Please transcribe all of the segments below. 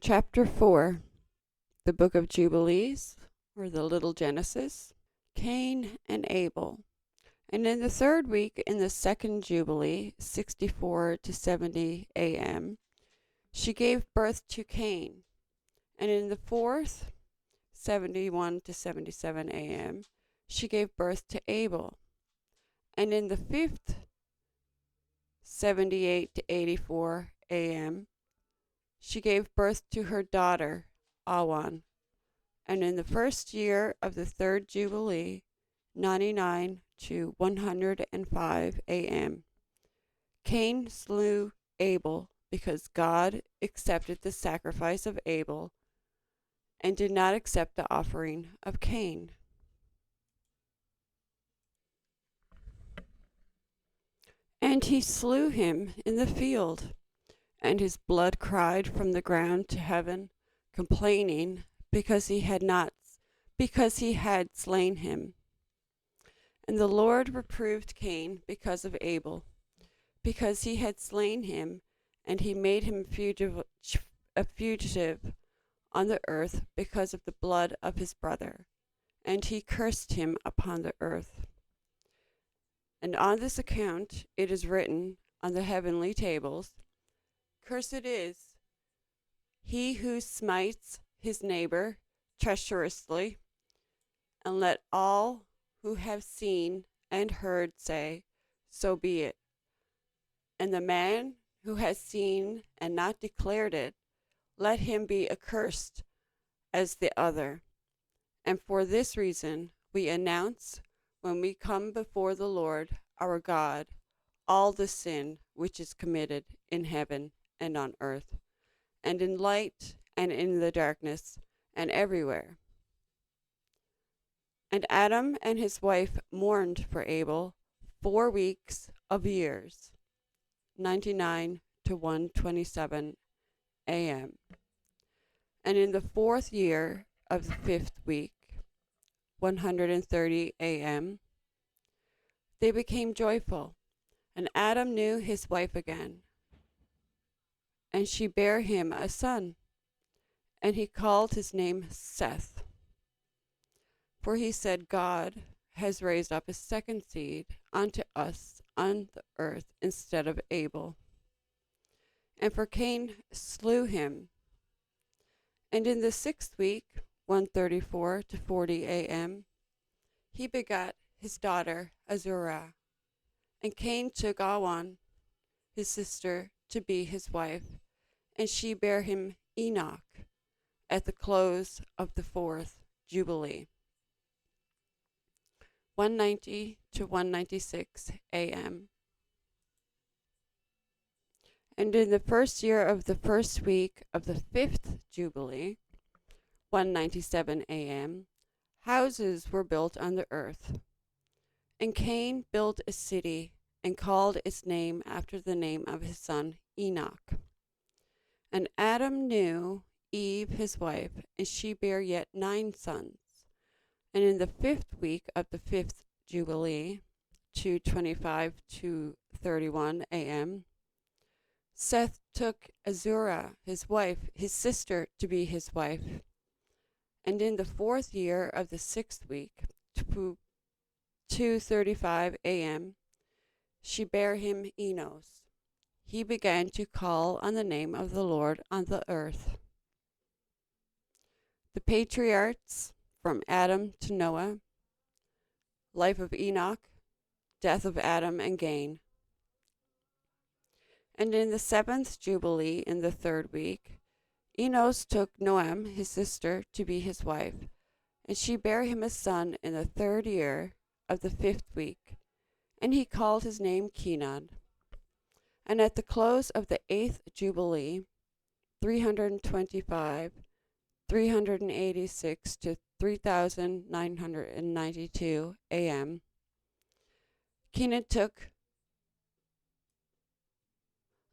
Chapter 4, the Book of Jubilees, or the Little Genesis, Cain and Abel. And in the third week in the second Jubilee, 64 to 70 a.m., she gave birth to Cain. And in the fourth, 71 to 77 a.m., she gave birth to Abel. And in the fifth, 78 to 84 a.m., she gave birth to her daughter, Awan. And in the first year of the third Jubilee, 99 to 105 a.m., Cain slew Abel because God accepted the sacrifice of Abel and did not accept the offering of Cain. And he slew him in the field, and his blood cried from the ground to heaven, complaining because he had slain him. And the Lord reproved Cain because of Abel, because he had slain him, and he made him a fugitive on the earth because of the blood of his brother, and he cursed him upon the earth. And on this account it is written on the heavenly tables, Cursed is he who smites his neighbor treacherously, and let all who have seen and heard say, So be it. And the man who has seen and not declared it, let him be accursed as the other. And for this reason we announce, when we come before the Lord our God, all the sin which is committed in heaven and on earth, and in light and in the darkness, and everywhere. And Adam and his wife mourned for Abel 4 weeks of years, 99 to 127 a.m. And in the fourth year of the fifth week, 130 a.m., they became joyful, and Adam knew his wife again. And she bare him a son, and he called his name Seth. For he said, God has raised up a second seed unto us on the earth instead of Abel. And for Cain slew him. And in the sixth week, 134 to 40 a.m., he begat his daughter Azurah. And Cain took Awan, his sister, to be his wife, and she bare him Enoch at the close of the fourth Jubilee. 190 to 196 a.m. And in the first year of the first week of the fifth Jubilee, 197 a.m., houses were built on the earth. And Cain built a city and called its name after the name of his son Enoch. And Adam knew Eve his wife, and she bare yet 9 sons. And in the fifth week of the fifth Jubilee, 225 to 31 a.m., Seth took Azurah, his wife, his sister, to be his wife. And in the fourth year of the sixth week, 2:35 a.m., she bare him Enos. He began to call on the name of the Lord on the earth. The patriarchs from Adam to Noah, life of Enoch, death of Adam and Cain. And in the seventh Jubilee in the third week, Enos took Noam, his sister, to be his wife, and she bare him a son in the third year of the fifth week, and he called his name Kenan. And at the close of the eighth Jubilee, 325, 386 to 3,992 a.m., Kenan took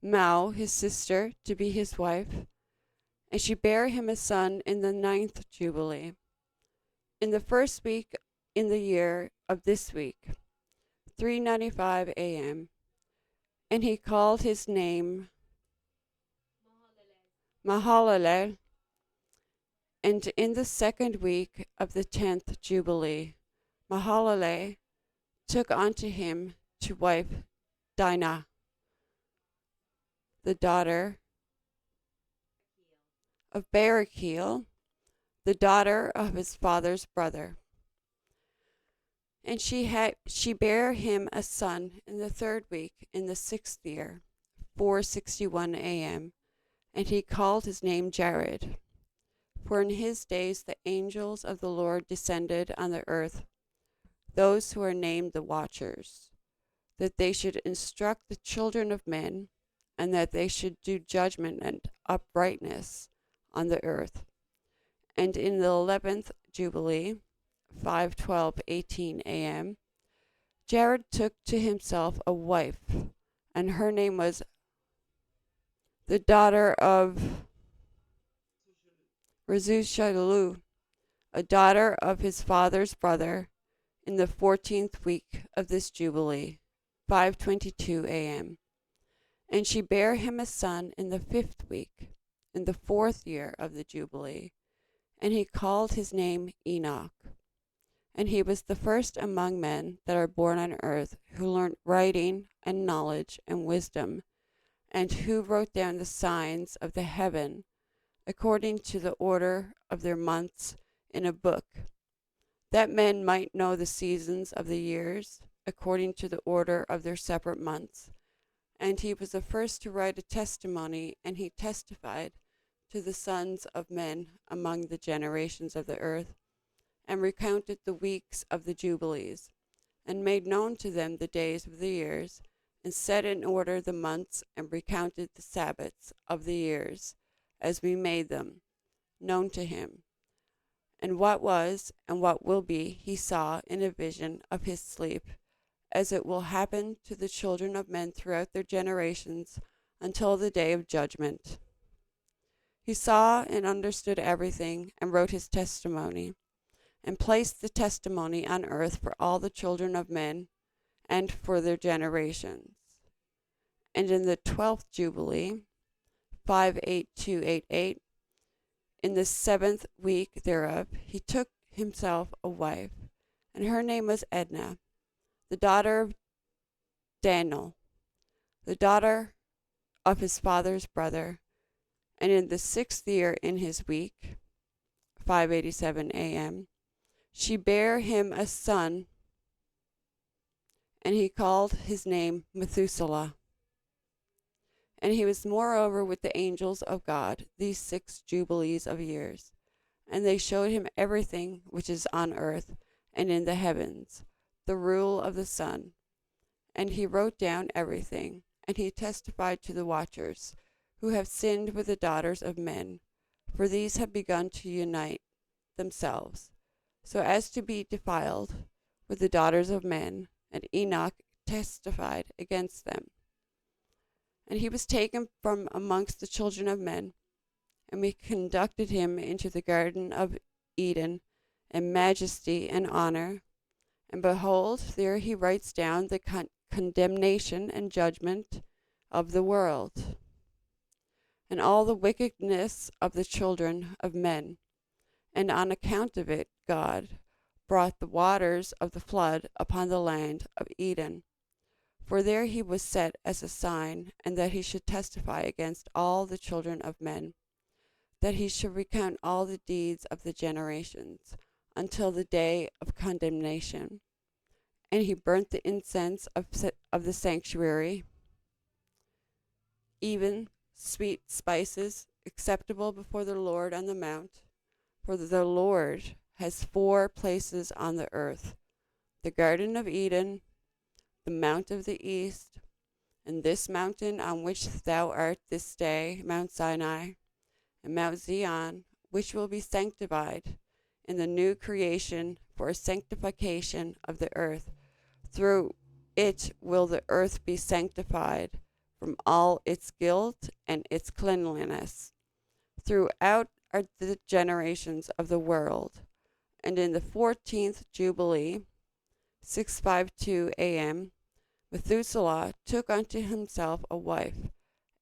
Mao, his sister, to be his wife, and she bare him a son in the ninth Jubilee, in the first week in the year of this week, 3:95 a.m., and he called his name Mahalalel, and in the second week of the 10th Jubilee, Mahalalel took unto him to wife Dinah, the daughter of Barachiel, the daughter of his father's brother. And she bare him a son in the third week, in the 6th year, 4:61 a.m., and he called his name Jared. For in his days the angels of the Lord descended on the earth, those who are named the Watchers, that they should instruct the children of men, and that they should do judgment and uprightness on the earth. And in the 11th Jubilee, 5:12:18 a.m., Jared took to himself a wife, and her name was the daughter of Rezushalu, a daughter of his father's brother, in the 14th week of this Jubilee, 5:22 a.m. And she bare him a son in the 5th week, in the 4th year of the Jubilee, and he called his name Enoch. And he was the first among men that are born on earth who learnt writing and knowledge and wisdom, and who wrote down the signs of the heaven according to the order of their months in a book, that men might know the seasons of the years according to the order of their separate months. And he was the first to write a testimony, and he testified to the sons of men among the generations of the earth, and recounted the weeks of the Jubilees, and made known to them the days of the years, and set in order the months, and recounted the Sabbaths of the years, as we made them known to him. And what was and what will be he saw in a vision of his sleep, as it will happen to the children of men throughout their generations until the day of judgment. He saw and understood everything, and wrote his testimony, and placed the testimony on earth for all the children of men, and for their generations. And in the 12th Jubilee, 5:8288, in the 7th week thereof, he took himself a wife, and her name was Edna, the daughter of Daniel, the daughter of his father's brother. And in the 6th year in his week, 5:87 a.m., she bare him a son, and he called his name Methuselah. And he was moreover with the angels of God these 6 jubilees of years. And they showed him everything which is on earth and in the heavens, the rule of the sun. And he wrote down everything, and he testified to the watchers, who have sinned with the daughters of men, for these have begun to unite themselves, so as to be defiled with the daughters of men, and Enoch testified against them. And he was taken from amongst the children of men, and we conducted him into the garden of Eden in majesty and honor. And behold, there he writes down the condemnation and judgment of the world, and all the wickedness of the children of men. And on account of it, God brought the waters of the flood upon the land of Eden. For there he was set as a sign, and that he should testify against all the children of men, that he should recount all the deeds of the generations, until the day of condemnation. And he burnt the incense of the sanctuary, even sweet spices, acceptable before the Lord on the mount. For the Lord has 4 places on the earth, the Garden of Eden, the Mount of the East, and this mountain on which thou art this day, Mount Sinai, and Mount Zion, which will be sanctified in the new creation for a sanctification of the earth. Through it will the earth be sanctified from all its guilt and its cleanliness throughout are the generations of the world. And in the 14th Jubilee, 6:52 a.m., Methuselah took unto himself a wife,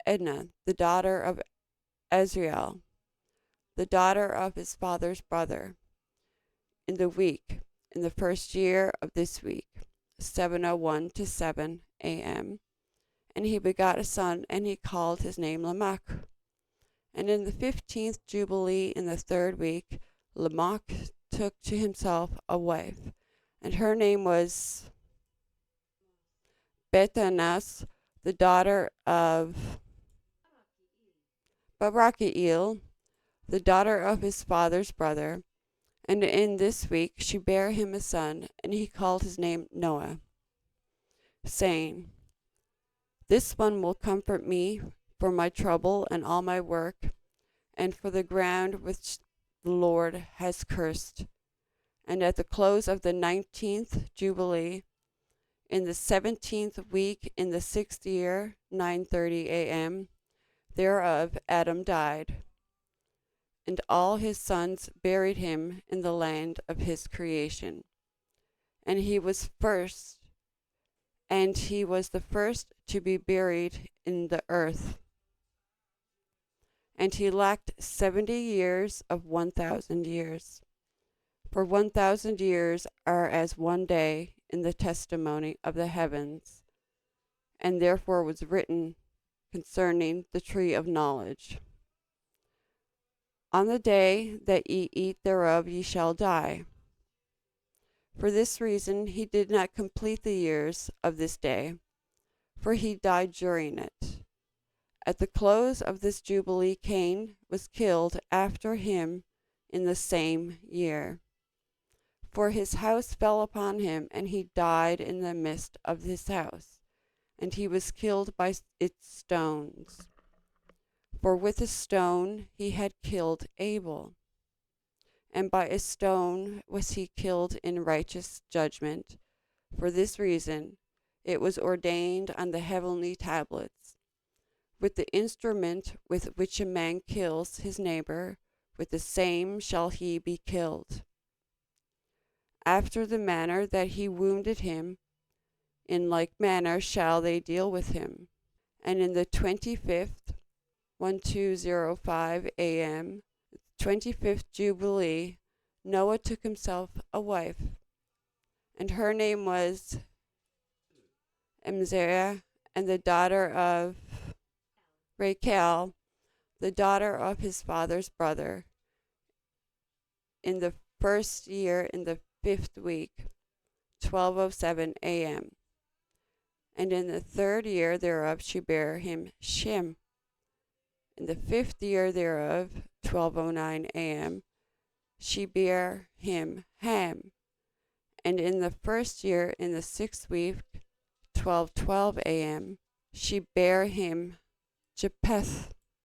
Edna, the daughter of Azrael, the daughter of his father's brother, in the week, in the first year of this week, 7:01 to 7 a.m. And he begot a son, and he called his name Lamech. And in the 15th Jubilee, in the third week, Lamech took to himself a wife, and her name was Bethanaas, the daughter of Barachiel, the daughter of his father's brother. And in this week she bare him a son, and he called his name Noah, saying, This one will comfort me for my trouble and all my work, and for the ground which the Lord has cursed. And at the close of the 19th Jubilee, in the 17th week, in the 6th year, 9:30 a.m., thereof Adam died, and all his sons buried him in the land of his creation. And he was the first to be buried in the earth. And he lacked 70 years of 1,000 years. For 1,000 years are as one day in the testimony of the heavens, and therefore was written concerning the tree of knowledge. On the day that ye eat thereof ye shall die. For this reason he did not complete the years of this day, for he died during it. At the close of this jubilee Cain was killed after him in the same year. For his house fell upon him, and he died in the midst of his house, and he was killed by its stones. For with a stone he had killed Abel, and by a stone was he killed in righteous judgment. For this reason it was ordained on the heavenly tablets, with the instrument with which a man kills his neighbor, with the same shall he be killed. After the manner that he wounded him, in like manner shall they deal with him. And in the 25th, 12:05 a.m., 25th Jubilee, Noah took himself a wife, and her name was Emzerah, and the daughter of Rachel, the daughter of his father's brother, in the first year, in the 5th week, 12:07 a.m. And in the 3rd year thereof she bare him Shem. In the 5th year thereof, 12:09 a.m., she bare him Ham. And in the 1st year, in the 6th week, 12:12 a.m., she bare him Japheth.